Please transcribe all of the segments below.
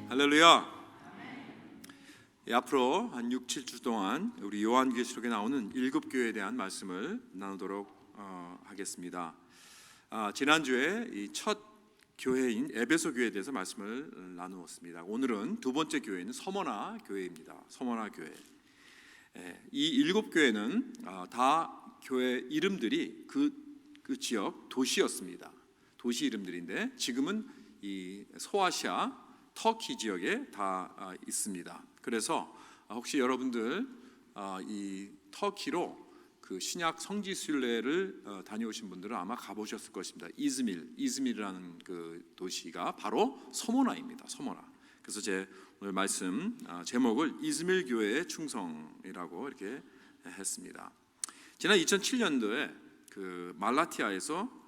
할렐루야. 앞으로 한 6, 7주 동안 우리 요한계시록에 나오는 7교회에 대한 말씀을 나누도록 하겠습니다. 지난주에 이 첫 교회인 에베소 교회에 대해서 말씀을 나누었습니다. 오늘은 두 번째 교회는 서머나 교회입니다. 서머나 교회. 이 7교회는 다 교회 이름들이 그 지역 도시였습니다. 도시 이름들인데 지금은 이 소아시아 터키 지역에 다 있습니다. 그래서 혹시 여러분들 이 터키로 그 신약 성지 순례를 다녀오신 분들은 아마 가보셨을 것입니다. 이즈밀이라는 그 도시가 바로 서머나입니다. 서머나. 그래서 제 오늘 말씀 제목을 이즈밀 교회의 충성이라고 이렇게 했습니다. 지난 2007년도에 그 말라티아에서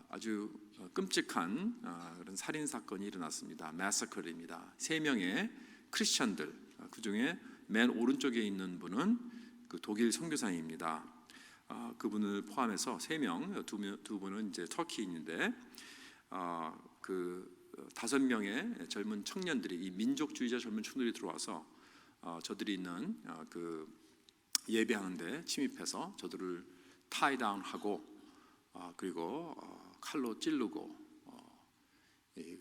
아주 끔찍한 그런 살인 사건이 일어났습니다. 마사커입니다. 3명의 크리스천들, 그 중에 맨 오른쪽에 있는 분은 그 독일 선교사입니다. 그분을 포함해서 3명, 두 분은 이제 터키인인데 그 5명의 젊은 청년들이 이 민족주의자 젊은 청년들이 들어와서 저들이 있는 그 예배하는데 침입해서 저들을 타이다운하고 그리고 칼로 찌르고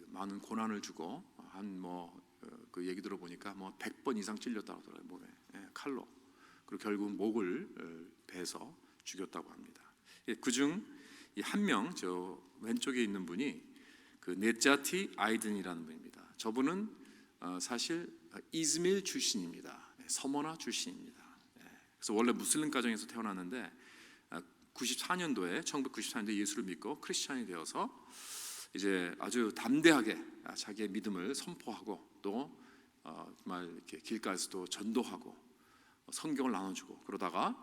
많은 고난을 주고 한 그 얘기 들어보니까 100번 이상 찔렸다고 하더라고요. 몸에 칼로. 그리고 결국 목을 베서 죽였다고 합니다. 그중 한 명 저 왼쪽에 있는 분이 그 네자티 아이든이라는 분입니다. 저분은 사실 이즈밀 출신입니다. 서머나 출신입니다. 그래서 원래 무슬림 가정에서 태어났는데 1994년도에 예수를 믿고 크리스찬이 되어서 이제 아주 담대하게 자기의 믿음을 선포하고 또 정말 이렇게 길가에서도 전도하고 성경을 나눠주고 그러다가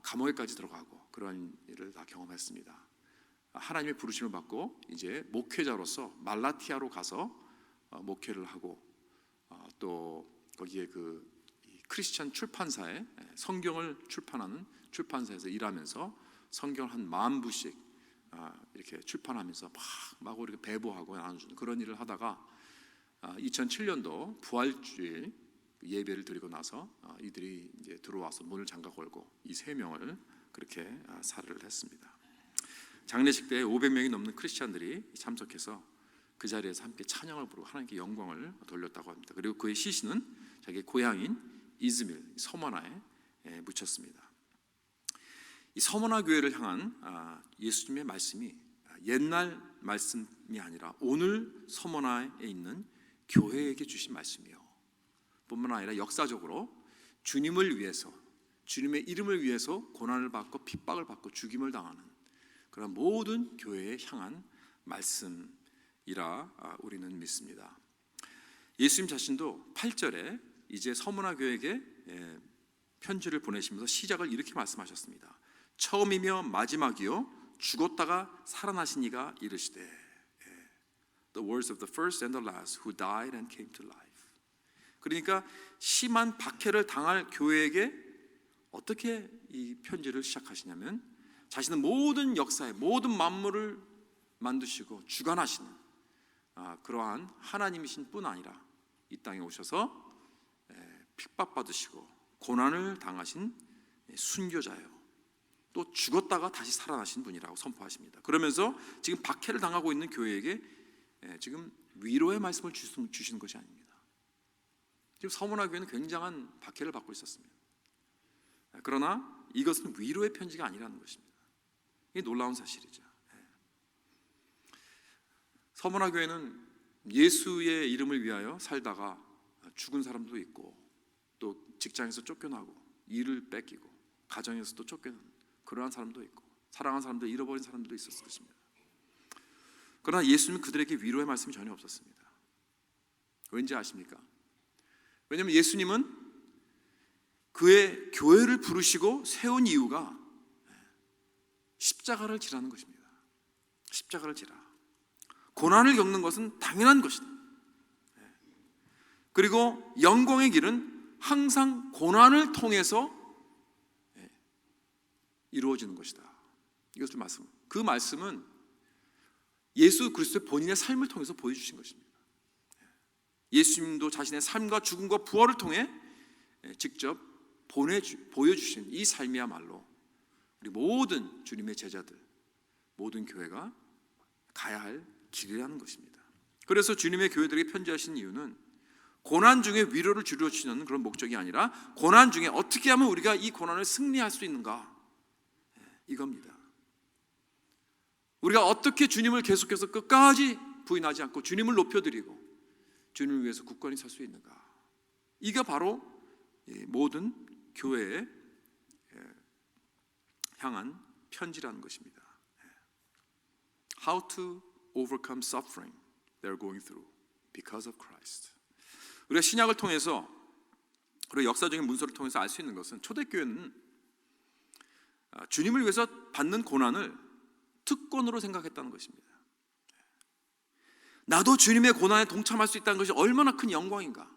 감옥에까지 들어가고 그런 일을 다 경험했습니다. 하나님의 부르심을 받고 이제 목회자로서 말라티아로 가서 목회를 하고 또 거기에 그 크리스찬 출판사에 성경을 출판하는 출판사에서 일하면서 성경을 한 10,000부씩 이렇게 출판하면서 막 이렇게 배부하고 나눠주는 그런 일을 하다가 2007년도 부활주일 예배를 드리고 나서 이들이 이제 들어와서 문을 잠가 걸고 이 3명을 그렇게 살해를 했습니다. 장례식 때 500명이 넘는 크리스찬들이 참석해서 그 자리에서 함께 찬양을 부르고 하나님께 영광을 돌렸다고 합니다. 그리고 그의 시신은 자기 고향인 이즈밀 서머나에 묻혔습니다. 이 서머나 교회를 향한 예수님의 말씀이 옛날 말씀이 아니라 오늘 서머나에 있는 교회에게 주신 말씀이요. 뿐만 아니라 역사적으로 주님을 위해서 주님의 이름을 위해서 고난을 받고 핍박을 받고 죽임을 당하는 그런 모든 교회에 향한 말씀이라 우리는 믿습니다. 예수님 자신도 8절에 이제 서머나 교회에게 편지를 보내시면서 시작을 이렇게 말씀하셨습니다. 처음이며 마지막이요 죽었다가 살아나신 이가 이르시되 The words of the first and the last who died and came to life. 그러니까 심한 박해를 당할 교회에게 어떻게 이 편지를 시작하시냐면 자신은 모든 역사의 모든 만물을 만드시고 주관하시는 그러한 하나님이신 뿐 아니라 이 땅에 오셔서 핍박받으시고 고난을 당하신 순교자예요. 또 죽었다가 다시 살아나신 분이라고 선포하십니다. 그러면서 지금 박해를 당하고 있는 교회에게 지금 위로의 말씀을 주시는 것이 아닙니다. 지금 서머나 교회는 굉장한 박해를 받고 있었습니다. 그러나 이것은 위로의 편지가 아니라는 것입니다. 이게 놀라운 사실이죠. 서머나 교회는 예수의 이름을 위하여 살다가 죽은 사람도 있고 또 직장에서 쫓겨나고 일을 뺏기고 가정에서도 쫓겨나는 그러한 사람도 있고 사랑하는 사람도 잃어버린 사람들도 있었을 것입니다. 그러나 예수님은 그들에게 위로의 말씀이 전혀 없었습니다. 왠지 아십니까? 왜냐하면 예수님은 그의 교회를 부르시고 세운 이유가 십자가를 지라는 것입니다. 십자가를 지라. 고난을 겪는 것은 당연한 것이다. 그리고 영광의 길은 항상 고난을 통해서 이루어지는 것이다. 이것을 그 말씀은 예수 그리스도의 본인의 삶을 통해서 보여주신 것입니다. 예수님도 자신의 삶과 죽음과 부활을 통해 직접 보여주신 이 삶이야말로 우리 모든 주님의 제자들, 모든 교회가 가야 할 길이라는 것입니다. 그래서 주님의 교회들에게 편지하신 이유는 고난 중에 위로를 주려주시는 그런 목적이 아니라 고난 중에 어떻게 하면 우리가 이 고난을 승리할 수 있는가, 이겁니다. 우리가 어떻게 주님을 계속해서 끝까지 부인하지 않고 주님을 높여드리고 주님을 위해서 굳건히 설 수 있는가, 이게 바로 모든 교회에 향한 편지라는 것입니다. How to overcome suffering they're going through because of Christ. 우리가 신약을 통해서, 그리고 역사적인 문서를 통해서 알 수 있는 것은 초대교회는 주님을 위해서 받는 고난을 특권으로 생각했다는 것입니다. 나도 주님의 고난에 동참할 수 있다는 것이 얼마나 큰 영광인가.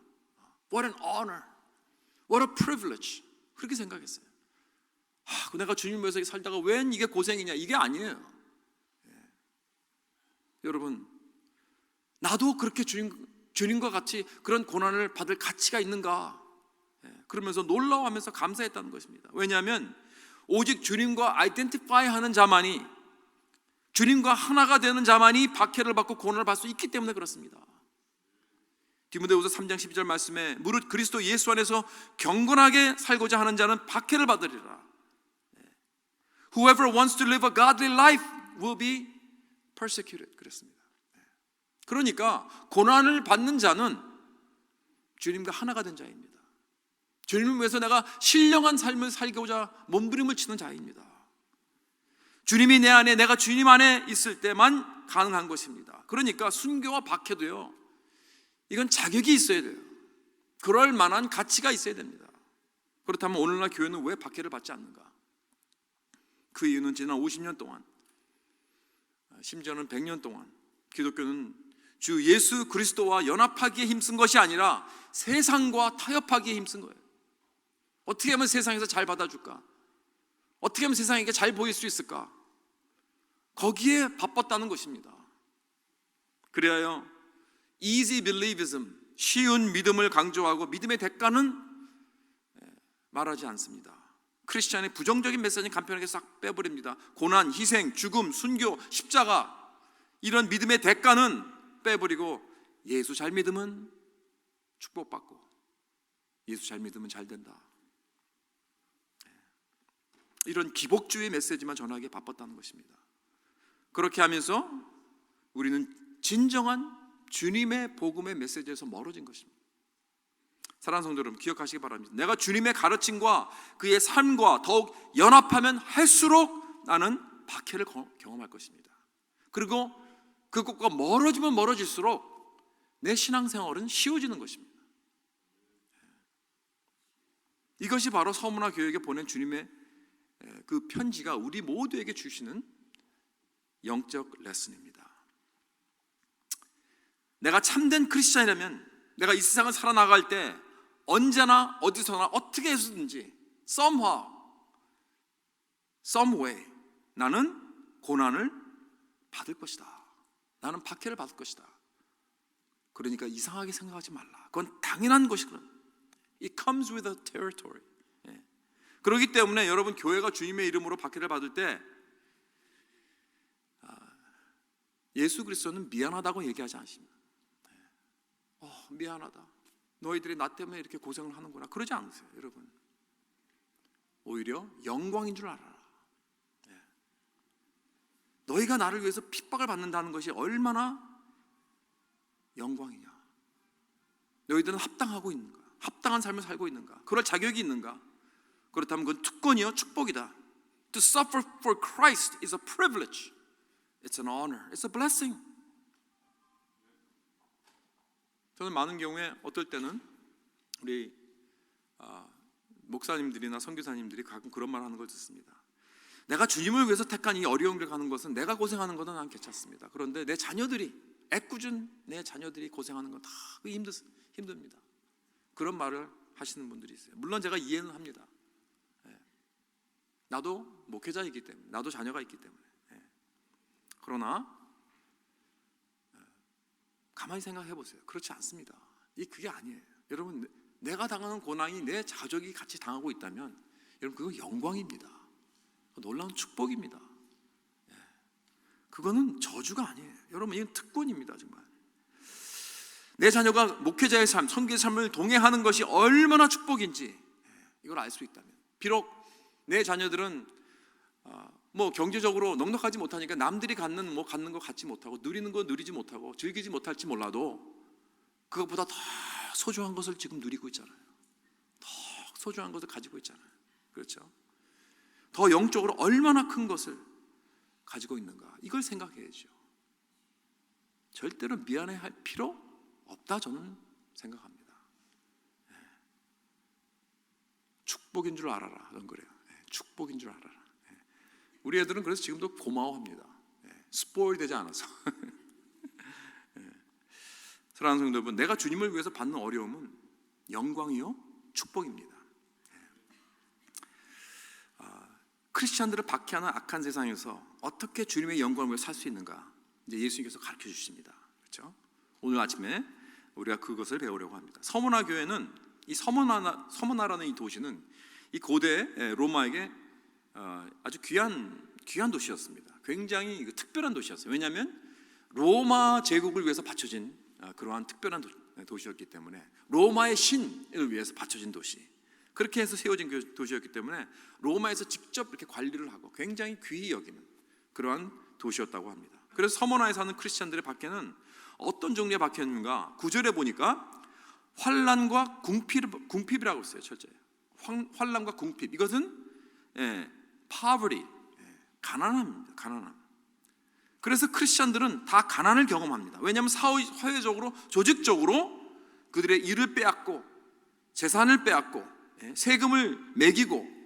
What an honor, what a privilege. 그렇게 생각했어요. 내가 주님을 위해서 살다가 웬 이게 고생이냐, 이게 아니에요. 여러분, 나도 그렇게 주님과 같이 그런 고난을 받을 가치가 있는가, 그러면서 놀라워하면서 감사했다는 것입니다. 왜냐하면 오직 주님과 아이덴티파이 하는 자만이, 주님과 하나가 되는 자만이 박해를 받고 고난을 받을 수 있기 때문에 그렇습니다. 디모데후서 3장 12절 말씀에 무릇 그리스도 예수 안에서 경건하게 살고자 하는 자는 박해를 받으리라. Whoever wants to live a godly life will be persecuted. 그랬습니다. 그러니까 고난을 받는 자는 주님과 하나가 된 자입니다. 주님을 위해서 내가 신령한 삶을 살고자 몸부림을 치는 자입니다. 주님이 내 안에, 내가 주님 안에 있을 때만 가능한 것입니다. 그러니까 순교와 박해도요, 이건 자격이 있어야 돼요. 그럴 만한 가치가 있어야 됩니다. 그렇다면 오늘날 교회는 왜 박해를 받지 않는가? 그 이유는 지난 50년 동안, 심지어는 100년 동안 기독교는 주 예수 그리스도와 연합하기에 힘쓴 것이 아니라 세상과 타협하기에 힘쓴 거예요. 어떻게 하면 세상에서 잘 받아줄까? 어떻게 하면 세상에게 잘 보일 수 있을까? 거기에 바빴다는 것입니다. 그래야 easy believism, 쉬운 믿음을 강조하고 믿음의 대가는 말하지 않습니다. 크리스찬의 부정적인 메시지는 간편하게 싹 빼버립니다. 고난, 희생, 죽음, 순교, 십자가, 이런 믿음의 대가는 빼버리고 예수 잘 믿으면 축복받고 예수 잘 믿으면 잘 된다, 이런 기복주의 메시지만 전하기에 바빴다는 것입니다. 그렇게 하면서 우리는 진정한 주님의 복음의 메시지에서 멀어진 것입니다. 사랑하는 성도 여러분, 기억하시기 바랍니다. 내가 주님의 가르침과 그의 삶과 더욱 연합하면 할수록 나는 박해를 경험할 것입니다. 그리고 그것과 멀어지면 멀어질수록 내 신앙생활은 쉬워지는 것입니다. 이것이 바로 서문화 교회에게 보낸 주님의 그 편지가 우리 모두에게 주시는 영적 레슨입니다. 내가 참된 크리스찬이라면 내가 이 세상을 살아나갈 때 언제나 어디서나 어떻게 해서든지 somehow, some way 나는 고난을 받을 것이다. 나는 박해를 받을 것이다. 그러니까 이상하게 생각하지 말라. 그건 당연한 것이거든. It comes with the territory. 그렇기 때문에 여러분, 교회가 주님의 이름으로 박해를 받을 때 예수 그리스도는 미안하다고 얘기하지 않습니다. 미안하다, 너희들이 나 때문에 이렇게 고생을 하는구나, 그러지 않으세요. 여러분, 오히려 영광인 줄 알아라. 너희가 나를 위해서 핍박을 받는다는 것이 얼마나 영광이냐. 너희들은 합당하고 있는가? 합당한 삶을 살고 있는가? 그럴 자격이 있는가? 그렇다면 그건 특권이요, 축복이다. To suffer for Christ is a privilege. It's an honor. It's a blessing. 저는 많은 경우에 어떨 때는 우리 목사님들이나 선교사님들이 가끔 그런 말 하는 걸 듣습니다. 내가 주님을 위해서 택한 이 어려운 길 가는 것은 내가 고생하는 것은 난 괜찮습니다. 그런데 내 자녀들이, 애꿎은 내 자녀들이 고생하는 건 다 힘듭니다. 그런 말을 하시는 분들이 있어요. 물론 제가 이해는 합니다. 나도 목회자이기 때문에, 나도 자녀가 있기 때문에. 그러나 가만히 생각해 보세요. 그렇지 않습니다. 그게 아니에요. 여러분, 내가 당하는 고난이 내 가족이 같이 당하고 있다면 여러분, 그건 영광입니다. 놀라운 축복입니다. 그거는 저주가 아니에요. 여러분, 이건 특권입니다. 정말 내 자녀가 목회자의 삶, 선교의 삶을 동행하는 것이 얼마나 축복인지 이걸 알 수 있다면, 비록 내 자녀들은 뭐 경제적으로 넉넉하지 못하니까 남들이 갖는 거 갖지 못하고 누리는 거 누리지 못하고 즐기지 못할지 몰라도 그것보다 더 소중한 것을 지금 누리고 있잖아요. 더 소중한 것을 가지고 있잖아요. 그렇죠? 더 영적으로 얼마나 큰 것을 가지고 있는가, 이걸 생각해야죠. 절대로 미안해할 필요 없다, 저는 생각합니다. 축복인 줄 알아라, 그런 거래요. 축복인 줄 알아라. 우리 애들은 그래서 지금도 고마워합니다. 스포일 되지 않아서. 사랑하는 성도 여러분, 내가 주님을 위해서 받는 어려움은 영광이요 축복입니다. 크리스찬들을 박해하는 악한 세상에서 어떻게 주님의 영광을 위해 살 수 있는가, 이제 예수님께서 가르쳐 주십니다. 그렇죠? 오늘 아침에 우리가 그것을 배우려고 합니다. 서머나 교회는, 이 서머나라는 이 도시는 이 고대 로마에게 아주 귀한 도시였습니다. 굉장히 특별한 도시였어요. 왜냐하면 로마 제국을 위해서 바쳐진 그러한 특별한 도시였기 때문에, 로마의 신을 위해서 바쳐진 도시, 그렇게 해서 세워진 도시였기 때문에 로마에서 직접 이렇게 관리를 하고 굉장히 귀히 여기는 그러한 도시였다고 합니다. 그래서 서머나에 사는 크리스찬들의 박해는 어떤 종류의 박해인가? 9절에 보니까 환난과 궁핍이라고 했어요. 철저히 환난과 궁핍, 이것은 poverty, 가난함입니다. 가난함. 그래서 크리스찬들은 다 가난을 경험합니다. 왜냐하면 사회적으로, 조직적으로 그들의 일을 빼앗고 재산을 빼앗고 세금을 매기고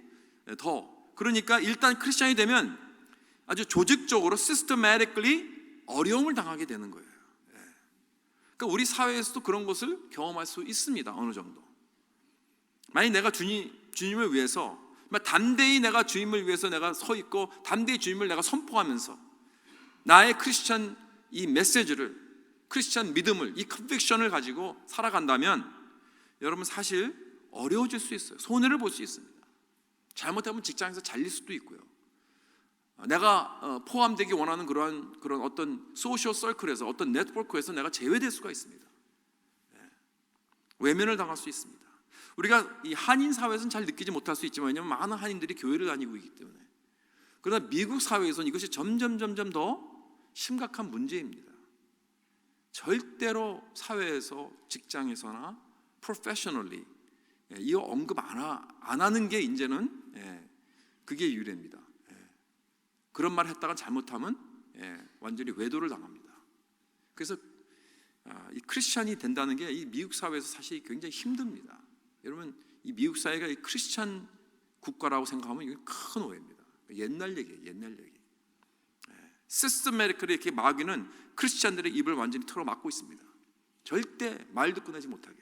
그러니까 일단 크리스찬이 되면 아주 조직적으로 systematically 어려움을 당하게 되는 거예요. 그러니까 우리 사회에서도 그런 것을 경험할 수 있습니다. 어느 정도. 만약 내가 주님을 위해서 담대히 내가 주님을 위해서 내가 서 있고 담대히 주님을 내가 선포하면서 나의 크리스찬 이 메시지를, 크리스찬 믿음을, 이 컨빅션을 가지고 살아간다면 여러분 사실 어려워질 수 있어요. 손해를 볼 수 있습니다. 잘못하면 직장에서 잘릴 수도 있고요. 내가 포함되기 원하는 그런 어떤 소셜 서클에서, 어떤 네트워크에서 내가 제외될 수가 있습니다. 외면을 당할 수 있습니다. 우리가 이 한인 사회에서는 잘 느끼지 못할 수 있지만, 왜냐하면 많은 한인들이 교회를 다니고 있기 때문에. 그러나 미국 사회에서는 이것이 점점 더 심각한 문제입니다. 절대로 사회에서, 직장에서나 professionally 이거 언급 안 하는 게 이제는 그게 유래입니다. 그런 말 했다가 잘못하면 완전히 외도를 당합니다. 그래서 이 크리스찬이 된다는 게 이 미국 사회에서 사실 굉장히 힘듭니다. 여러분, 이 미국 사회가 이 크리스찬 국가라고 생각하면 이건 큰 오해입니다. 옛날 얘기예요, 옛날 얘기. 시스템에릭하게 이렇게 마귀는 크리스찬들의 입을 완전히 틀어막고 있습니다. 절대 말도 꺼내지 못하게.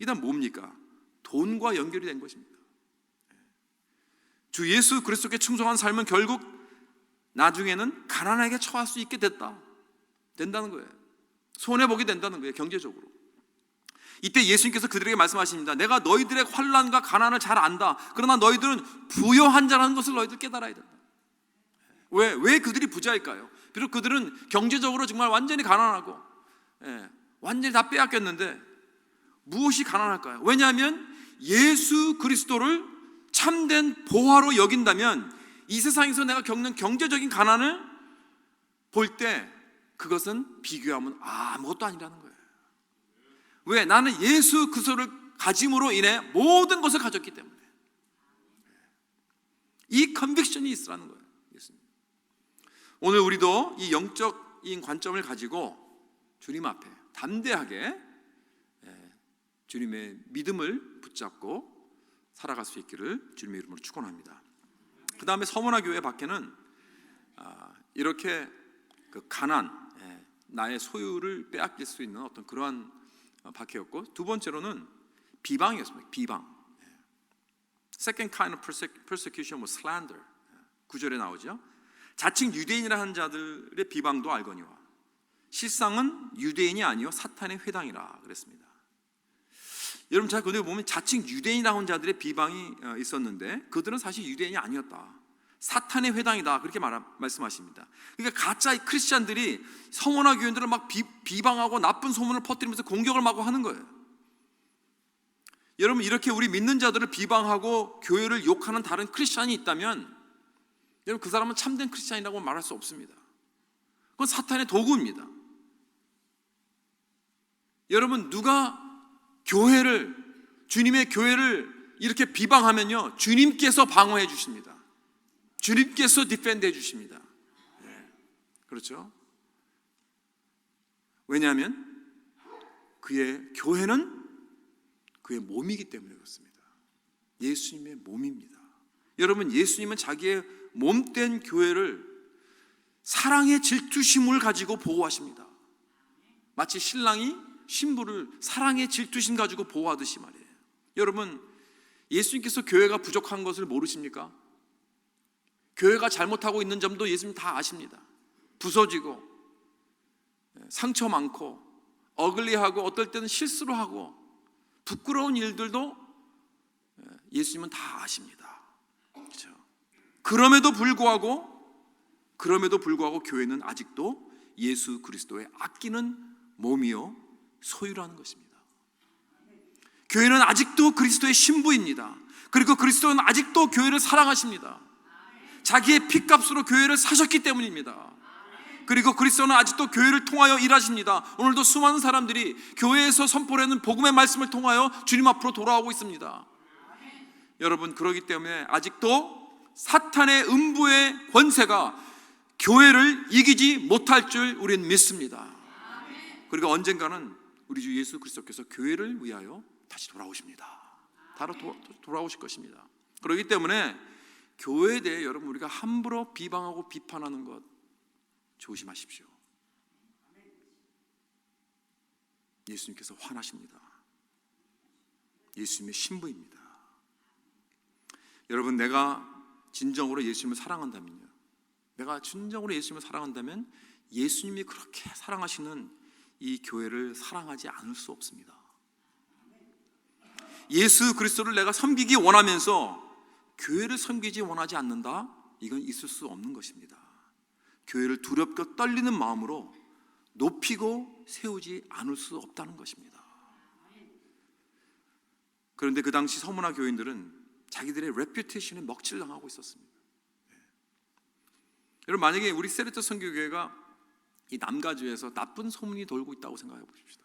이단 뭡니까? 돈과 연결이 된 것입니다. 주 예수 그리스도께 충성한 삶은 결국 나중에는 가난하게 처할 수 있게 된다는 거예요. 손해보게 된다는 거예요, 경제적으로. 이때 예수님께서 그들에게 말씀하십니다. 내가 너희들의 환난과 가난을 잘 안다. 그러나 너희들은 부여한 자라는 것을 너희들 깨달아야 된다. 왜 그들이 부자일까요? 비록 그들은 경제적으로 정말 완전히 가난하고 완전히 다 빼앗겼는데 무엇이 가난할까요? 왜냐하면 예수 그리스도를 참된 보화로 여긴다면 이 세상에서 내가 겪는 경제적인 가난을 볼 때 그것은 비교하면 아무것도 아니라는 거예요. 왜? 나는 예수 그리스도를 가짐으로 인해 모든 것을 가졌기 때문에. 이 컨빅션이 있으라는 거예요. 예수님. 오늘 우리도 이 영적인 관점을 가지고 주님 앞에 담대하게 주님의 믿음을 붙잡고 살아갈 수 있기를 주님의 이름으로 축원합니다. 그 다음에 서머나 교회 밖에는 이렇게 그 가난, 나의 소유를 빼앗길 수 있는 어떤 그러한 박해였고, 두 번째로는 비방이었습니다. 비방. Second kind of persecution was slander. 9절에 나오죠. 자칭 유대인이라 하는 자들의 비방도 알거니와 실상은 유대인이 아니요 사탄의 회당이라 그랬습니다. 여러분 잘 그런데 보면 자칭 유대인이라고 하는 자들의 비방이 있었는데 그들은 사실 유대인이 아니었다. 사탄의 회당이다 그렇게 말씀하십니다. 그러니까 가짜 크리스찬들이 성원화 교인들을 막 비방하고 나쁜 소문을 퍼뜨리면서 공격을 마구 하는 거예요. 여러분 이렇게 우리 믿는 자들을 비방하고 교회를 욕하는 다른 크리스찬이 있다면 여러분 그 사람은 참된 크리스찬이라고 말할 수 없습니다. 그건 사탄의 도구입니다. 여러분 누가 교회를, 주님의 교회를 이렇게 비방하면요 주님께서 방어해 주십니다. 주님께서 디펜드 해 주십니다. 그렇죠? 왜냐하면 그의 교회는 그의 몸이기 때문에 그렇습니다. 예수님의 몸입니다. 여러분 예수님은 자기의 몸된 교회를 사랑의 질투심을 가지고 보호하십니다. 마치 신랑이 신부를 사랑의 질투심 가지고 보호하듯이 말이에요. 여러분 예수님께서 교회가 부족한 것을 모르십니까? 교회가 잘못하고 있는 점도 예수님 다 아십니다. 부서지고 상처 많고 어글리하고 어떨 때는 실수로 하고 부끄러운 일들도 예수님은 다 아십니다. 그렇죠? 그럼에도 불구하고 교회는 아직도 예수 그리스도의 아끼는 몸이요 소유라는 것입니다. 교회는 아직도 그리스도의 신부입니다. 그리고 그리스도는 아직도 교회를 사랑하십니다. 자기의 피값으로 교회를 사셨기 때문입니다. 그리고 그리스도는 아직도 교회를 통하여 일하십니다. 오늘도 수많은 사람들이 교회에서 선포하는 복음의 말씀을 통하여 주님 앞으로 돌아오고 있습니다. 여러분 그렇기 때문에 아직도 사탄의 음부의 권세가 교회를 이기지 못할 줄 우리는 믿습니다. 그리고 언젠가는 우리 주 예수 그리스도께서 교회를 위하여 다시 돌아오십니다. 돌아오실 것입니다. 그렇기 때문에 교회에 대해 여러분 우리가 함부로 비방하고 비판하는 것 조심하십시오. 예수님께서 화나십니다. 예수님의 신부입니다. 여러분 내가 진정으로 예수님을 사랑한다면요, 내가 진정으로 예수님을 사랑한다면 예수님이 그렇게 사랑하시는 이 교회를 사랑하지 않을 수 없습니다. 예수 그리스도를 내가 섬기기 원하면서 교회를 섬기지 원하지 않는다? 이건 있을 수 없는 것입니다. 교회를 두렵고 떨리는 마음으로 높이고 세우지 않을 수 없다는 것입니다. 그런데 그 당시 서문화 교인들은 자기들의 레퓨테이션에 먹칠당하고 있었습니다. 여러분 만약에 우리 세레토 선교교회가 이 남가주에서 나쁜 소문이 돌고 있다고 생각해 보십시다.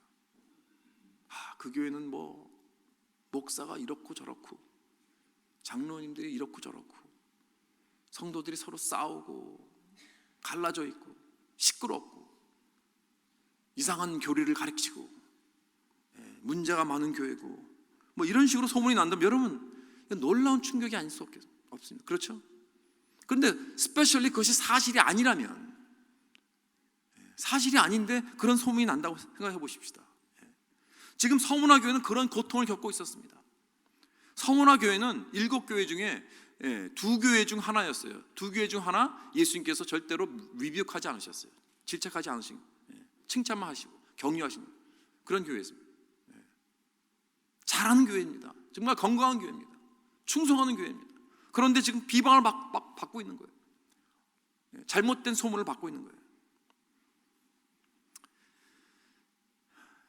그 교회는 뭐 목사가 이렇고 저렇고 장로님들이 이렇고 저렇고 성도들이 서로 싸우고 갈라져 있고 시끄럽고 이상한 교리를 가르치고 문제가 많은 교회고 뭐 이런 식으로 소문이 난다면 여러분 놀라운 충격이 아닐 수 없습니다. 그렇죠? 그런데 스페셜리 그것이 사실이 아니라면, 사실이 아닌데 그런 소문이 난다고 생각해 보십시다. 지금 서문화 교회는 그런 고통을 겪고 있었습니다. 서문화 교회는 7교회 중에 2교회 중 하나였어요. 2교회 중 하나 예수님께서 절대로 리뷰하지 않으셨어요. 질책하지 않으시고 칭찬만 하시고 격려하시는 그런 교회였습니다. 잘하는 교회입니다. 정말 건강한 교회입니다. 충성하는 교회입니다. 그런데 지금 비방을 막 받고 있는 거예요. 잘못된 소문을 받고 있는 거예요.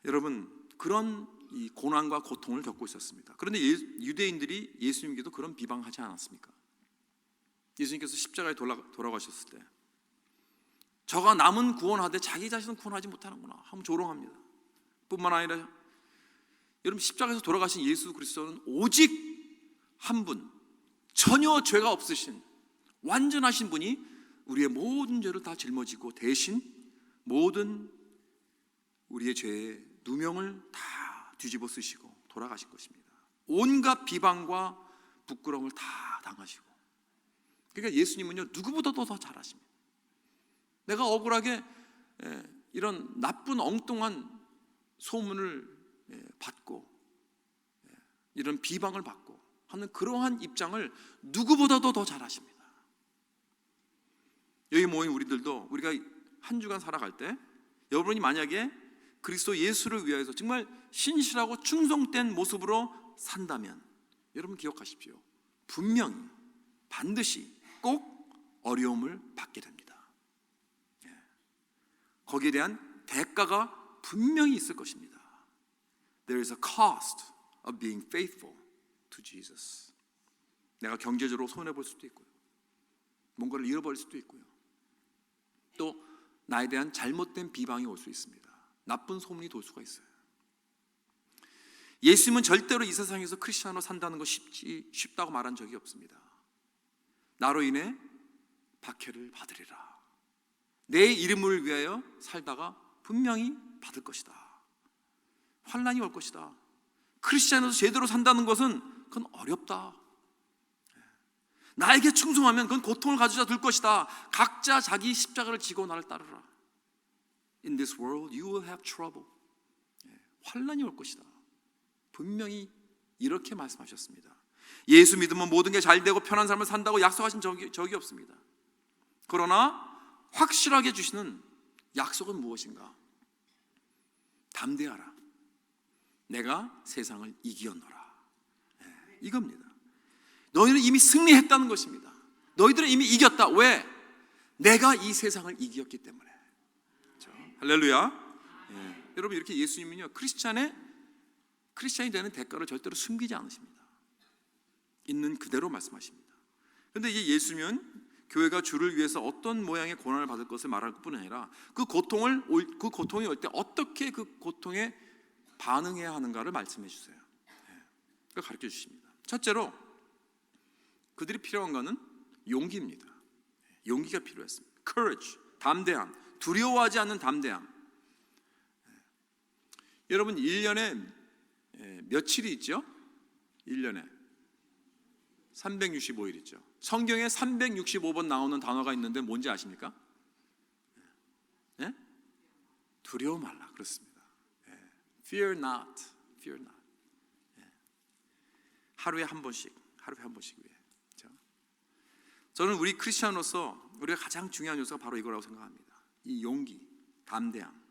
여러분 그런 이 고난과 고통을 겪고 있었습니다. 그런데 유대인들이 예수님께도 그런 비방하지 않았습니까? 예수님께서 십자가에 돌아가셨을 때 저가 남은 구원하되 자기 자신은 구원하지 못하는구나 하면 조롱합니다. 뿐만 아니라 여러분 십자가에서 돌아가신 예수 그리스도는 오직 한 분, 전혀 죄가 없으신 완전하신 분이 우리의 모든 죄를 다 짊어지고 대신 모든 우리의 죄의 누명을 다 뒤집어 쓰시고 돌아가신 것입니다. 온갖 비방과 부끄러움을 다 당하시고, 그러니까 예수님은요 누구보다도 더 잘하십니다. 내가 억울하게 이런 나쁜 엉뚱한 소문을 받고 이런 비방을 받고 하는 그러한 입장을 누구보다도 더 잘하십니다. 여기 모인 우리들도 우리가 한 주간 살아갈 때 여러분이 만약에 그리스도 예수를 위하여서 정말 신실하고 충성된 모습으로 산다면 여러분 기억하십시오. 분명히 반드시 꼭 어려움을 받게 됩니다. 거기에 대한 대가가 분명히 있을 것입니다. There is a cost of being faithful to Jesus. 내가 경제적으로 손해볼 수도 있고요, 뭔가를 잃어버릴 수도 있고요, 또 나에 대한 잘못된 비방이 올 수 있습니다. 나쁜 소문이 돌 수가 있어요. 예수님은 절대로 이 세상에서 크리스천으로 산다는 거 쉽다고 말한 적이 없습니다. 나로 인해 박해를 받으리라. 내 이름을 위하여 살다가 분명히 받을 것이다. 환난이 올 것이다. 크리스천으로 제대로 산다는 것은 그건 어렵다. 나에게 충성하면 그건 고통을 가져다 줄 것이다. 각자 자기 십자가를 지고 나를 따르라. In this world you will have trouble. 환난이 올 것이다. 분명히 이렇게 말씀하셨습니다. 예수 믿으면 모든 게 잘 되고 편한 삶을 산다고 약속하신 적이 없습니다. 그러나 확실하게 주시는 약속은 무엇인가? 담대하라. 내가 세상을 이기었노라. 이겁니다. 너희는 이미 승리했다는 것입니다. 너희들은 이미 이겼다. 왜? 내가 이 세상을 이겼기 때문에. 그렇죠? 할렐루야. 여러분, 이렇게 예수님은요, 크리스찬이 되는 대가를 절대로 숨기지 않으십니다. 있는 그대로 말씀하십니다. 그런데 이제 예수님은 교회가 주를 위해서 어떤 모양의 고난을 받을 것을 말할 뿐 아니라 그 고통이 올 때 어떻게 그 고통에 반응해야 하는가를 말씀해 주세요. 그걸 가르쳐 주십니다. 첫째로 그들이 필요한 것은 용기입니다. 용기가 필요했습니다. courage, 담대함, 두려워하지 않는 담대함. 여러분, 1년에 며칠이 있죠? 1년에 365일 있죠. 성경에 365번 나오는 단어가 있는데 뭔지 아십니까? 두려워 말라. 그렇습니다. Fear not, fear not. 하루에 한 번씩 위해. 그렇죠? 저는 우리 크리스천으로서 우리가 가장 중요한 요소가 바로 이거라고 생각합니다. 이 용기, 담대함.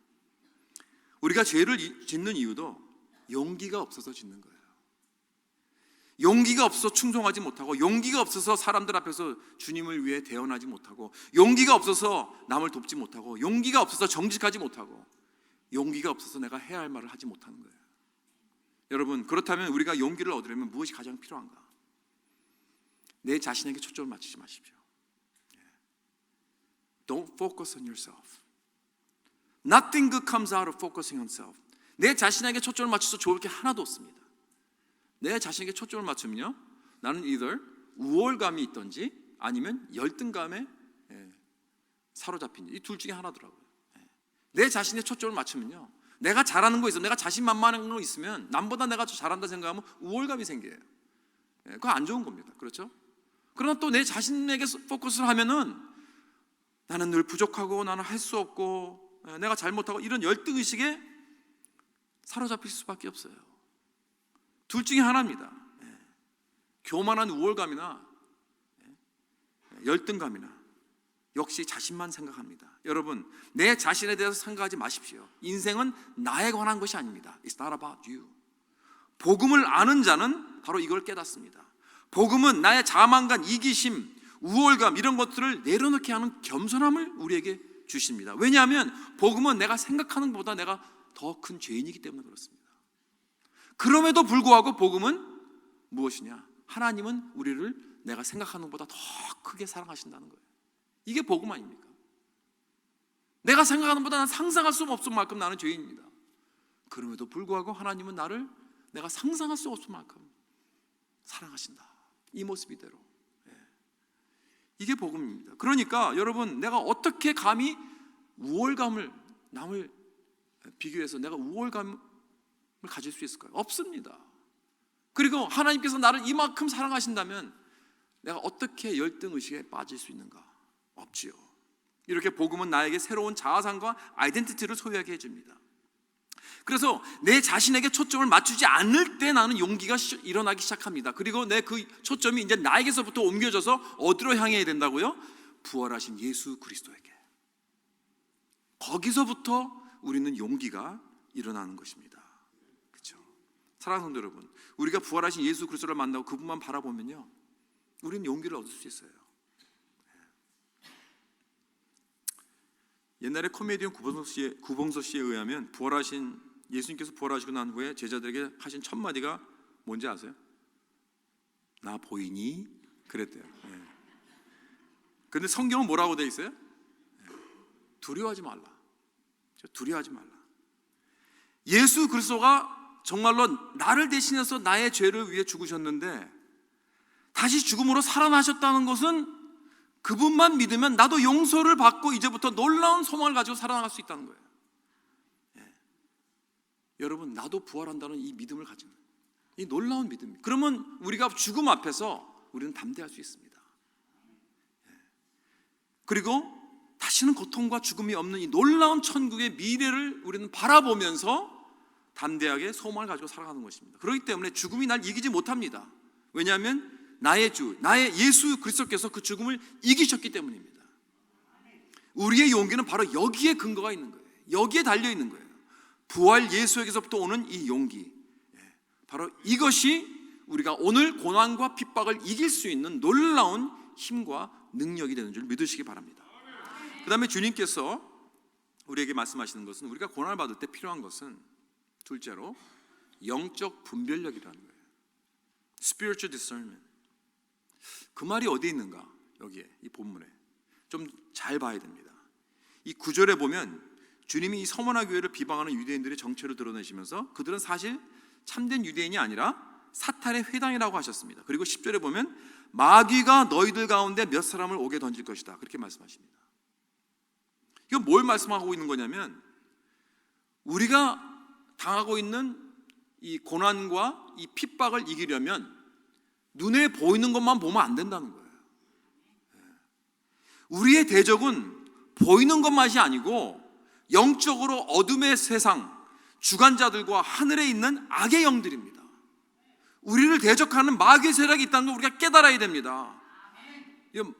우리가 죄를 짓는 이유도 용기가 없어서 짓는 거예요. 용기가 없어서 충성하지 못하고, 용기가 없어서 사람들 앞에서 주님을 위해 대언하지 못하고, 용기가 없어서 남을 돕지 못하고, 용기가 없어서 정직하지 못하고, 용기가 없어서 내가 해야 할 말을 하지 못하는 거예요. 여러분, 그렇다면 우리가 용기를 얻으려면 무엇이 가장 필요한가? 내 자신에게 초점을 맞추지 마십시오. Don't focus on yourself. Nothing good comes out of focusing on self. 내 자신에게 초점을 맞춰서 좋을 게 하나도 없습니다. 내 자신에게 초점을 맞추면요, 나는 either 우월감이 있든지 아니면 열등감에 사로잡힌지, 이 둘 중에 하나더라고요. 내 자신의 초점을 맞추면요, 내가 잘하는 거 있어, 내가 자신만만한 거 있으면, 남보다 내가 더 잘한다 생각하면 우월감이 생겨요. 그거 안 좋은 겁니다. 그렇죠? 그러나 또 내 자신에게 포커스를 하면은 나는 늘 부족하고, 나는 할 수 없고, 내가 잘못하고, 이런 열등의식에 사로잡힐 수밖에 없어요. 둘 중에 하나입니다. 교만한 우월감이나 열등감이나 역시 자신만 생각합니다. 여러분, 내 자신에 대해서 생각하지 마십시오. 인생은 나에 관한 것이 아닙니다. It's not about you. 복음을 아는 자는 바로 이걸 깨닫습니다. 복음은 나의 자만감, 이기심, 우월감, 이런 것들을 내려놓게 하는 겸손함을 우리에게 주십니다. 왜냐하면 복음은 내가 생각하는 것보다 내가 더 큰 죄인이기 때문에 그렇습니다. 그럼에도 불구하고 복음은 무엇이냐? 하나님은 우리를 내가 생각하는 것보다 더 크게 사랑하신다는 거예요. 이게 복음 아닙니까? 내가 생각하는 것보다 난 상상할 수 없을 만큼 나는 죄인입니다. 그럼에도 불구하고 하나님은 나를 내가 상상할 수 없을 만큼 사랑하신다. 이 모습 이대로. 이게 복음입니다. 그러니까 여러분, 내가 어떻게 감히 우월감을, 남을 비교해서 내가 우월감을 가질 수 있을까요? 없습니다. 그리고 하나님께서 나를 이만큼 사랑하신다면 내가 어떻게 열등의식에 빠질 수 있는가? 없지요. 이렇게 복음은 나에게 새로운 자아상과 아이덴티티를 소유하게 해줍니다. 그래서 내 자신에게 초점을 맞추지 않을 때 나는 용기가 일어나기 시작합니다. 그리고 내 그 초점이 이제 나에게서부터 옮겨져서 어디로 향해야 된다고요? 부활하신 예수 그리스도에게. 거기서부터 우리는 용기가 일어나는 것입니다. 그렇죠? 사랑하는 성도 여러분, 우리가 부활하신 예수 그리스도를 만나고 그분만 바라보면요, 우리는 용기를 얻을 수 있어요. 옛날에 코미디언 구봉서 씨에 의하면 부활하신 예수님께서 부활하시고 난 후에 제자들에게 하신 첫 마디가 뭔지 아세요? 나 보이니? 그랬대요. 그런데 성경은 뭐라고 돼 있어요? 두려워하지 말라. 두려워하지 말라. 예수 그리스도가 정말로 나를 대신해서 나의 죄를 위해 죽으셨는데 다시 죽음으로 살아나셨다는 것은 그분만 믿으면 나도 용서를 받고 이제부터 놀라운 소망을 가지고 살아나갈 수 있다는 거예요. 여러분, 나도 부활한다는 이 믿음을 가지는, 이 놀라운 믿음, 그러면 우리가 죽음 앞에서 우리는 담대할 수 있습니다. 그리고 다시는 고통과 죽음이 없는 이 놀라운 천국의 미래를 우리는 바라보면서 담대하게 소망을 가지고 살아가는 것입니다. 그렇기 때문에 죽음이 날 이기지 못합니다. 왜냐하면 나의 주, 나의 예수 그리스도께서 그 죽음을 이기셨기 때문입니다. 우리의 용기는 바로 여기에 근거가 있는 거예요. 여기에 달려 있는 거예요. 부활 예수에게서부터 오는 이 용기, 바로 이것이 우리가 오늘 고난과 핍박을 이길 수 있는 놀라운 힘과 능력이 되는 줄 믿으시기 바랍니다. 그 다음에 주님께서 우리에게 말씀하시는 것은, 우리가 고난을 받을 때 필요한 것은 둘째로 영적 분별력이라는 거예요. Spiritual discernment. 그 말이 어디에 있는가? 여기에, 이 본문에 좀 잘 봐야 됩니다. 이 9절에 보면 주님이 이 서머나 교회를 비방하는 유대인들의 정체를 드러내시면서 그들은 사실 참된 유대인이 아니라 사탄의 회당이라고 하셨습니다. 그리고 10절에 보면 마귀가 너희들 가운데 몇 사람을 옥에 던질 것이다, 그렇게 말씀하십니다. 이건 뭘 말씀하고 있는 거냐면, 우리가 당하고 있는 이 고난과 이 핍박을 이기려면 눈에 보이는 것만 보면 안 된다는 거예요. 우리의 대적은 보이는 것만이 아니고 영적으로 어둠의 세상, 주관자들과 하늘에 있는 악의 영들입니다. 우리를 대적하는 마귀의 세력이 있다는 걸 우리가 깨달아야 됩니다.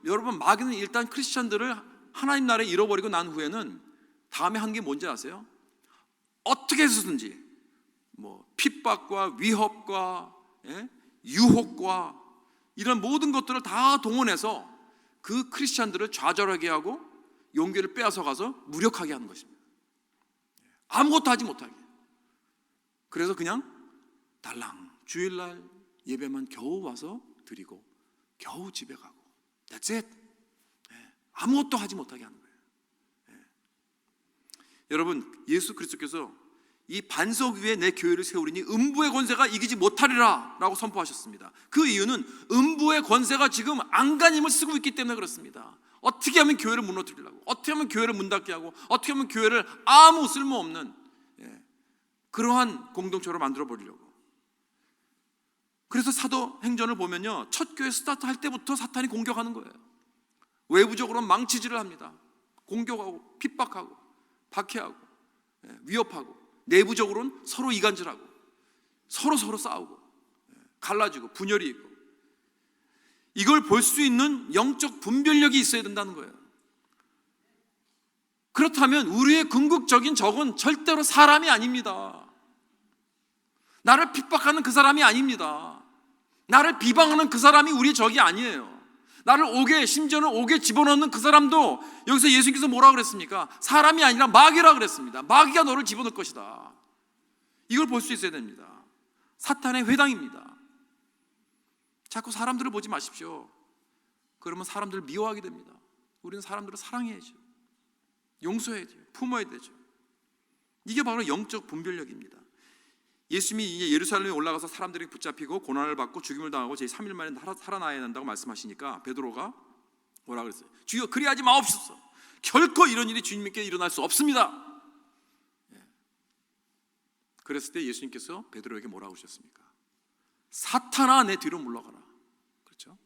여러분, 마귀는 일단 크리스천들을 하나님 나라에 잃어버리고 난 후에는 다음에 한 게 뭔지 아세요? 어떻게 해서든지 핍박과 위협과 유혹과 이런 모든 것들을 다 동원해서 그 크리스찬들을 좌절하게 하고 용기를 빼앗아 가서 무력하게 하는 것입니다. 아무것도 하지 못하게. 그래서 그냥 달랑 주일날 예배만 겨우 와서 드리고 겨우 집에 가고, That's it. 아무것도 하지 못하게 하는 거예요. 여러분, 예수 그리스도께서 이 반석 위에 내 교회를 세우리니 음부의 권세가 이기지 못하리라 라고 선포하셨습니다. 그 이유는 음부의 권세가 지금 안간힘을 쓰고 있기 때문에 그렇습니다. 어떻게 하면 교회를 무너뜨리려고, 어떻게 하면 교회를 문 닫게 하고, 어떻게 하면 교회를 아무 쓸모없는 그러한 공동체로 만들어 버리려고. 그래서 사도행전을 보면요, 첫 교회 스타트 할 때부터 사탄이 공격하는 거예요. 외부적으로는 망치질을 합니다. 공격하고 핍박하고 박해하고 위협하고, 내부적으로는 서로 이간질하고 서로 싸우고 갈라지고 분열이 있고, 이걸 볼 수 있는 영적 분별력이 있어야 된다는 거예요. 그렇다면 우리의 궁극적인 적은 절대로 사람이 아닙니다. 나를 핍박하는 그 사람이 아닙니다. 나를 비방하는 그 사람이 우리의 적이 아니에요. 나를 옥에, 심지어는 옥에 집어넣는 그 사람도 여기서 예수님께서 뭐라 그랬습니까? 사람이 아니라 마귀라 그랬습니다. 마귀가 너를 집어넣을 것이다. 이걸 볼 수 있어야 됩니다. 사탄의 회당입니다. 자꾸 사람들을 보지 마십시오. 그러면 사람들을 미워하게 됩니다. 우리는 사람들을 사랑해야죠. 용서해야죠. 품어야 되죠. 이게 바로 영적 분별력입니다. 예수님이 이제 예루살렘에 올라가서 사람들이 붙잡히고 고난을 받고 죽임을 당하고 제3일 만에 살아나야 한다고 말씀하시니까 베드로가 뭐라 그랬어요? 주여, 그리하지 마옵소서. 결코 이런 일이 주님께 일어날 수 없습니다. 그랬을 때 예수님께서 베드로에게 뭐라고 하셨습니까? 사탄아, 내 뒤로 물러가라. 그렇죠?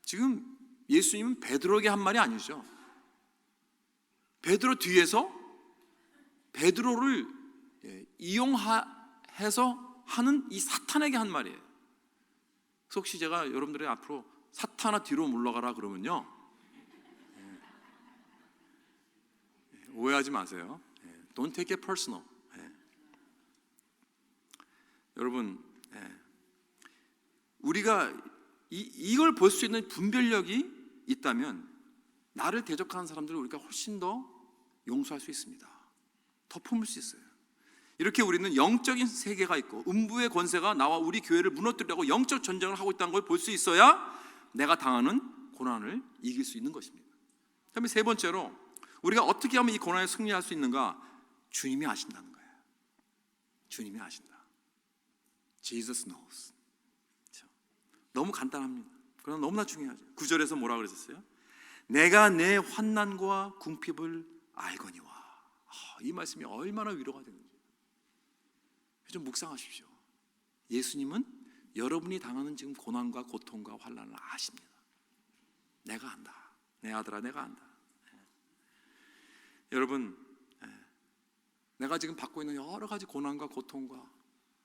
지금 예수님은 베드로에게 한 말이 아니죠. 베드로 뒤에서 베드로를 이용해서 하는 이 사탄에게 한 말이에요. 혹시 제가 여러분들의 앞으로 사탄아 뒤로 물러가라 그러면요, 오해하지 마세요. Don't take it personal. 여러분, 우리가 이걸 볼 수 있는 분별력이 있다면 나를 대적하는 사람들을 우리가 훨씬 더 용서할 수 있습니다. 더 품을 수 있어요. 이렇게 우리는 영적인 세계가 있고 음부의 권세가 나와 우리 교회를 무너뜨리려고 영적 전쟁을 하고 있다는 걸 볼 수 있어야 내가 당하는 고난을 이길 수 있는 것입니다. 그다음에 세 번째로 우리가 어떻게 하면 이 고난에 승리할 수 있는가? 주님이 아신다는 거예요. 주님이 아신다. Jesus knows. 그렇죠? 너무 간단합니다. 그러나 너무나 중요하죠. 9절에서 뭐라고 그랬었어요? 내가 내 환난과 궁핍을 알거니와. 이 말씀이 얼마나 위로가 되는지 좀 묵상하십시오. 예수님은 여러분이 당하는 지금 고난과 고통과 환난을 아십니다. 내가 안다. 내 아들아, 내가 안다. 여러분, 내가 지금 받고 있는 여러 가지 고난과 고통과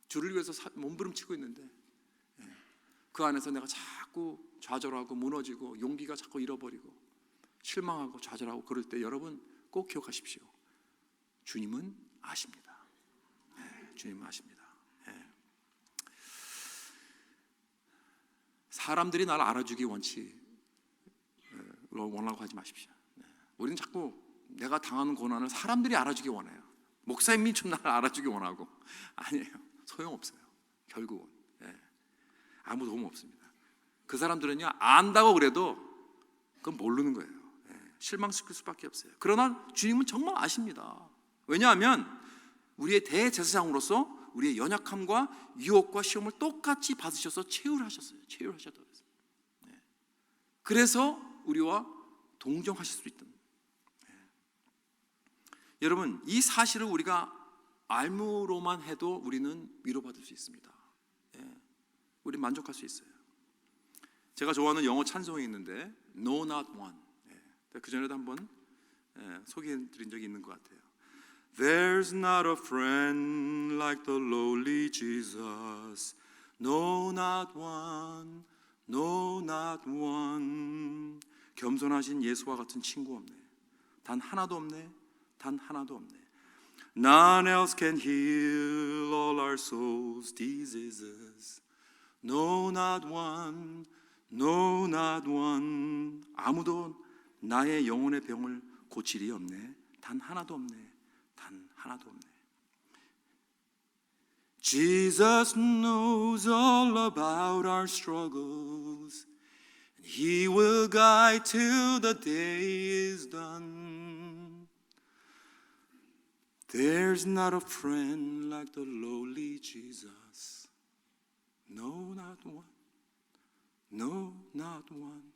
주를 위해서 몸부림치고 있는데 그 안에서 내가 자꾸 좌절하고 무너지고 용기가 자꾸 잃어버리고 실망하고 좌절하고 그럴 때 여러분 꼭 기억하십시오. 주님은 아십니다. 주님은 아십니다. 사람들이 나를 알아주기 원하고 하지 마십시오. 우리는 자꾸 내가 당하는 고난을 사람들이 알아주기 원해요. 목사님이 좀 나를 알아주기 원하고. 아니에요. 소용없어요. 결국은 아무 도움 없습니다. 그 사람들은요 안다고 그래도 그건 모르는 거예요. 실망시킬 수밖에 없어요. 그러나 주님은 정말 아십니다. 왜냐하면 우리의 대제사장으로서 우리의 연약함과 유혹과 시험을 똑같이 받으셔서 체휼하셨어요. 체휼하셨다고 했어요. 그래서 우리와 동정하실 수 있던. 여러분, 이 사실을 우리가 알므로만 해도 우리는 위로받을 수 있습니다. 우리 만족할 수 있어요. 제가 좋아하는 영어 찬송이 있는데 No Not One. 그 전에도 한번 소개해드린 적이 있는 것 같아요. There's not a friend like the lowly Jesus. No, not one. No, not one. 겸손하신 예수와 같은 친구 없네. 단 하나도 없네. 단 하나도 없네. None else can heal all our souls' diseases. No, not one. No, not one. 아무도 나의 영혼의 병을 고칠 리 없네. 단 하나도 없네. 단 하나도 없네. Jesus knows all about our struggles. He will guide till the day is done. There's not a friend like the lowly Jesus. No, not one. No, not one.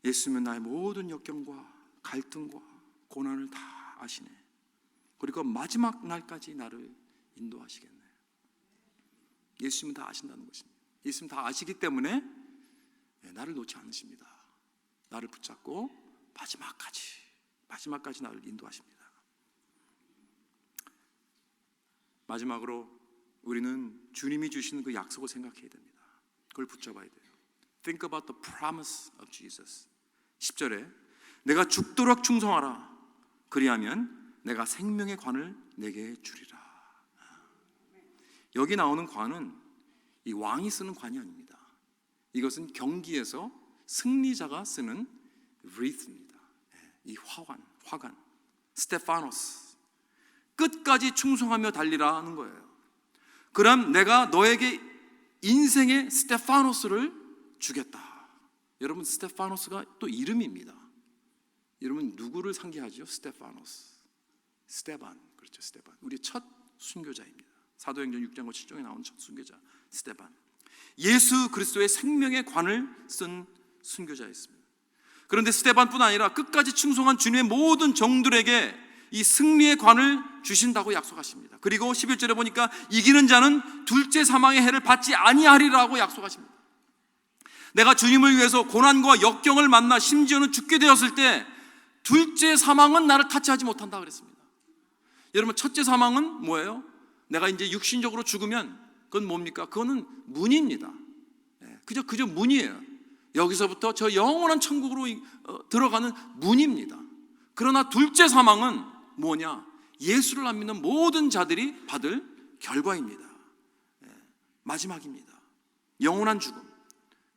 예수님은 나의 모든 역경과 갈등과 고난을 다 아시네. 그리고 마지막 날까지 나를 인도하시겠네. 예수님은 다 아신다는 것입니다. 예수님은 다 아시기 때문에 나를 놓지 않으십니다. 나를 붙잡고 마지막까지 나를 인도하십니다. 마지막으로 우리는 주님이 주시는 그 약속을 생각해야 됩니다. 그걸 붙잡아야 돼요. Think about the promise of Jesus. 10절에 내가 죽도록 충성하라. 그리하면 내가 생명의 관을 내게 주리라. 여기 나오는 관은 이 왕이 쓰는 관이 아닙니다. 이것은 경기에서 승리자가 쓰는 wreath입니다. 이 화관, 스테파노스. 끝까지 충성하며 달리라는 거예요. 그럼 내가 너에게 인생의 스테파노스를 주겠다. 여러분, 스테파노스가 또 이름입니다. 여러분, 누구를 상기하죠? 스테파노스. 스테반. 그렇죠, 스테반. 우리 첫 순교자입니다. 사도행전 6장과 7장에 나오는 첫 순교자 스테반. 예수 그리스도의 생명의 관을 쓴 순교자였습니다. 그런데 스테반뿐 아니라 끝까지 충성한 주님의 모든 종들에게 이 승리의 관을 주신다고 약속하십니다. 그리고 11절에 보니까 이기는 자는 둘째 사망의 해를 받지 아니하리라고 약속하십니다. 내가 주님을 위해서 고난과 역경을 만나 심지어는 죽게 되었을 때 둘째 사망은 나를 타치하지 못한다 그랬습니다. 여러분, 첫째 사망은 뭐예요? 내가 이제 육신적으로 죽으면 그건 뭡니까? 그거는 문입니다. 그저 문이에요. 여기서부터 저 영원한 천국으로 들어가는 문입니다. 그러나 둘째 사망은 뭐냐? 예수를 안 믿는 모든 자들이 받을 결과입니다. 마지막입니다. 영원한 죽음.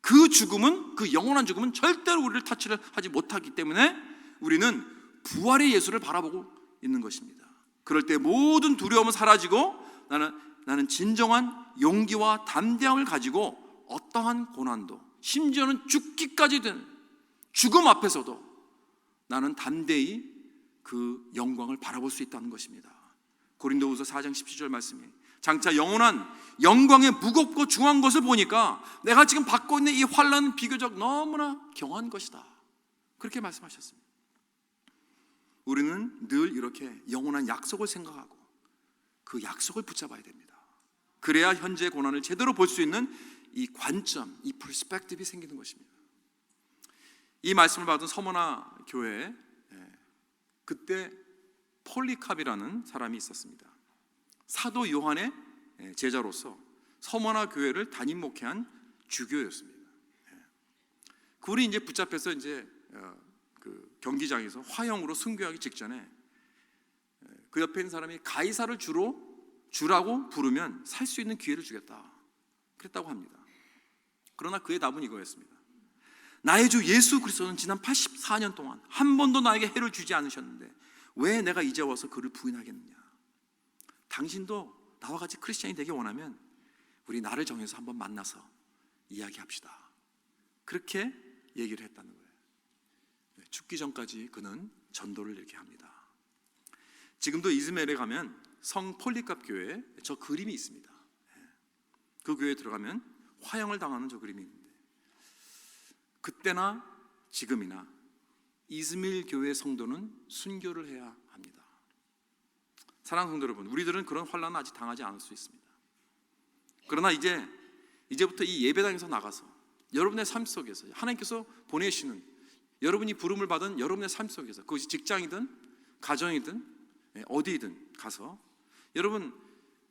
그 영원한 죽음은 절대로 우리를 타치를 하지 못하기 때문에 우리는 부활의 예수를 바라보고 있는 것입니다. 그럴 때 모든 두려움은 사라지고 나는 진정한 용기와 담대함을 가지고 어떠한 고난도, 심지어는 죽기까지 되는 죽음 앞에서도 나는 담대히 그 영광을 바라볼 수 있다는 것입니다. 고린도후서 4장 17절 말씀이 장차 영원한 영광의 무겁고 중한 것을 보니까 내가 지금 받고 있는 이 환난은 비교적 너무나 경한 것이다. 그렇게 말씀하셨습니다. 우리는 늘 이렇게 영원한 약속을 생각하고 그 약속을 붙잡아야 됩니다. 그래야 현재 고난을 제대로 볼 수 있는 이 관점, 이 퍼스펙티브가 생기는 것입니다. 이 말씀을 받은 서머나 교회에 그때 폴리캅이라는 사람이 있었습니다. 사도 요한의 제자로서 서머나 교회를 담임 목회한 주교였습니다. 그분이 이제 붙잡혀서 이제 그 경기장에서 화형으로 순교하기 직전에 그 옆에 있는 사람이 가이사를 주라고 부르면 살 수 있는 기회를 주겠다 그랬다고 합니다. 그러나 그의 답은 이거였습니다. 나의 주 예수 그리스도는 지난 84년 동안 한 번도 나에게 해를 주지 않으셨는데 왜 내가 이제 와서 그를 부인하겠느냐? 당신도 나와 같이 크리스찬이 되기 원하면 우리 날을 정해서 한번 만나서 이야기합시다. 그렇게 얘기를 했다는 거예요. 죽기 전까지 그는 전도를 이렇게 합니다. 지금도 이즈메일에 가면 성 폴리캅 교회에 저 그림이 있습니다. 그 교회에 들어가면 화형을 당하는 저 그림이 있는데 그때나 지금이나 이즈밀 교회 성도는 순교를 해야 합니다. 사랑하는 성도 여러분, 우리들은 그런 환난은 아직 당하지 않을 수 있습니다. 그러나 이제부터 이 예배당에서 나가서 여러분의 삶 속에서 하나님께서 보내시는 여러분이 부름을 받은 여러분의 삶 속에서 그것이 직장이든 가정이든 어디든 가서 여러분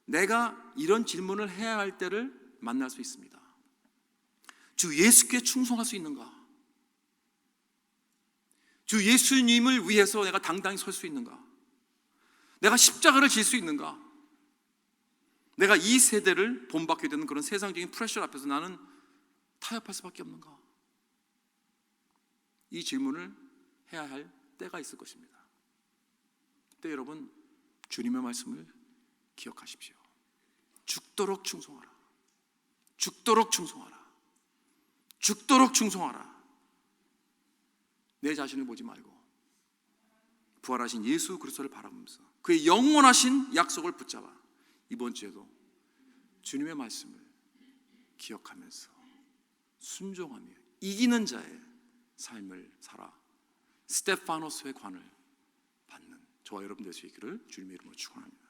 내가 이런 질문을 해야 할 때를 만날 수 있습니다. 주 예수께 충성할 수 있는가? 주 예수님을 위해서 내가 당당히 설 수 있는가? 내가 십자가를 질 수 있는가? 내가 이 세대를 본받게 되는 그런 세상적인 프레셔 앞에서 나는 타협할 수밖에 없는가? 이 질문을 해야 할 때가 있을 것입니다. 그때 여러분 주님의 말씀을 기억하십시오. 죽도록 충성하라. 죽도록 충성하라. 죽도록 충성하라. 내 자신을 보지 말고 부활하신 예수 그리스도를 바라보면서 그의 영원하신 약속을 붙잡아 이번 주에도 주님의 말씀을 기억하면서 순종하며 이기는 자의 삶을 살아 스테파노스의 관을 받는 저와 여러분 될 수 있기를 주님의 이름으로 축원합니다.